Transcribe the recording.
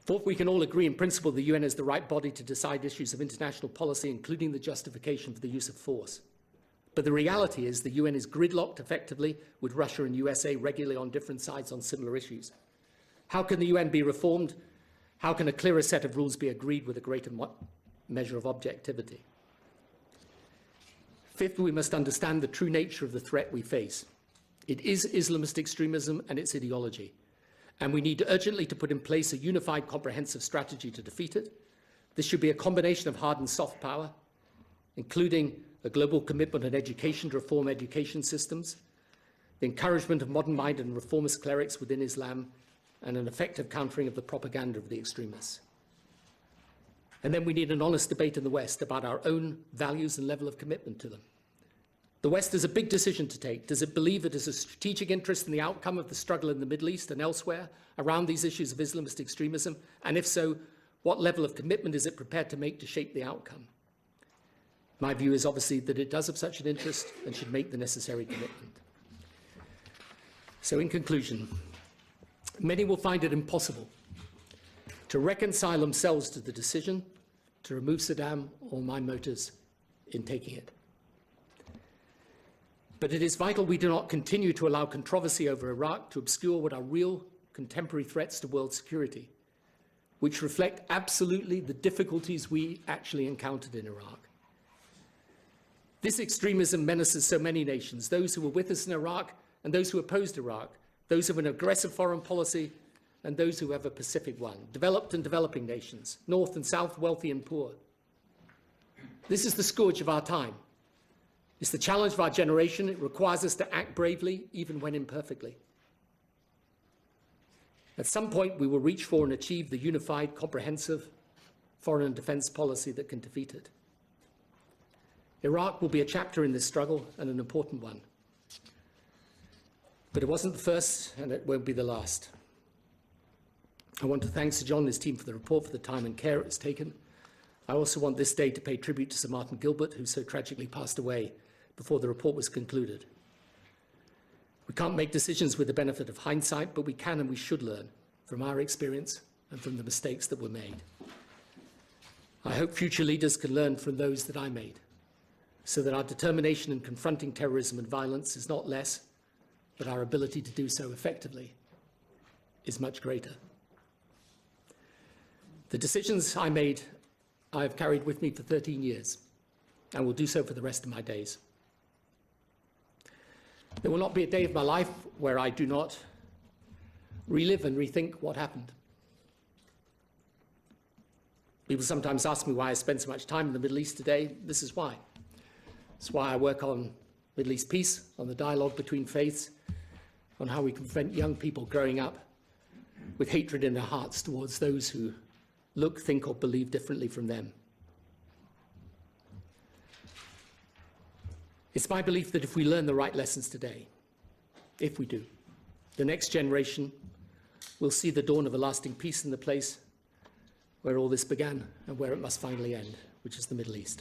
Fourth, we can all agree in principle the UN is the right body to decide issues of international policy, including the justification for the use of force. But the reality is the UN is gridlocked effectively with Russia and USA regularly on different sides on similar issues. How can the UN be reformed? How can a clearer set of rules be agreed with a greater measure of objectivity? Fifth, we must understand the true nature of the threat we face. It is Islamist extremism and its ideology, and we need urgently to put in place a unified, comprehensive strategy to defeat it. This should be a combination of hard and soft power, including a global commitment on education to reform education systems, the encouragement of modern-minded and reformist clerics within Islam, and an effective countering of the propaganda of the extremists. And then we need an honest debate in the West about our own values and level of commitment to them. The West has a big decision to take. Does it believe it has a strategic interest in the outcome of the struggle in the Middle East and elsewhere around these issues of Islamist extremism? And if so, what level of commitment is it prepared to make to shape the outcome? My view is obviously that it does have such an interest and should make the necessary commitment. So in conclusion, many will find it impossible to reconcile themselves to the decision to remove Saddam or my motives in taking it. But it is vital we do not continue to allow controversy over Iraq to obscure what are real contemporary threats to world security, which reflect absolutely the difficulties we actually encountered in Iraq. This extremism menaces so many nations, those who were with us in Iraq and those who opposed Iraq, those who have an aggressive foreign policy and those who have a Pacific one, developed and developing nations, North and South, wealthy and poor. This is the scourge of our time. It's the challenge of our generation. It requires us to act bravely, even when imperfectly. At some point, we will reach for and achieve the unified, comprehensive foreign and defense policy that can defeat it. Iraq will be a chapter in this struggle and an important one. But it wasn't the first, and it won't be the last. I want to thank Sir John and his team for the report, for the time and care it's taken. I also want this day to pay tribute to Sir Martin Gilbert, who so tragically passed away before the report was concluded. We can't make decisions with the benefit of hindsight, but we can and we should learn from our experience and from the mistakes that were made. I hope future leaders can learn from those that I made, so that our determination in confronting terrorism and violence is not less, but our ability to do so effectively is much greater. The decisions I made, I have carried with me for 13 years and will do so for the rest of my days. There will not be a day of my life where I do not relive and rethink what happened. People sometimes ask me why I spend so much time in the Middle East today. This is why. It's why I work on Middle East peace, on the dialogue between faiths, on how we can prevent young people growing up with hatred in their hearts towards those who look, think, or believe differently from them. It's my belief that if we learn the right lessons today, if we do, the next generation will see the dawn of a lasting peace in the place where all this began and where it must finally end, which is the Middle East.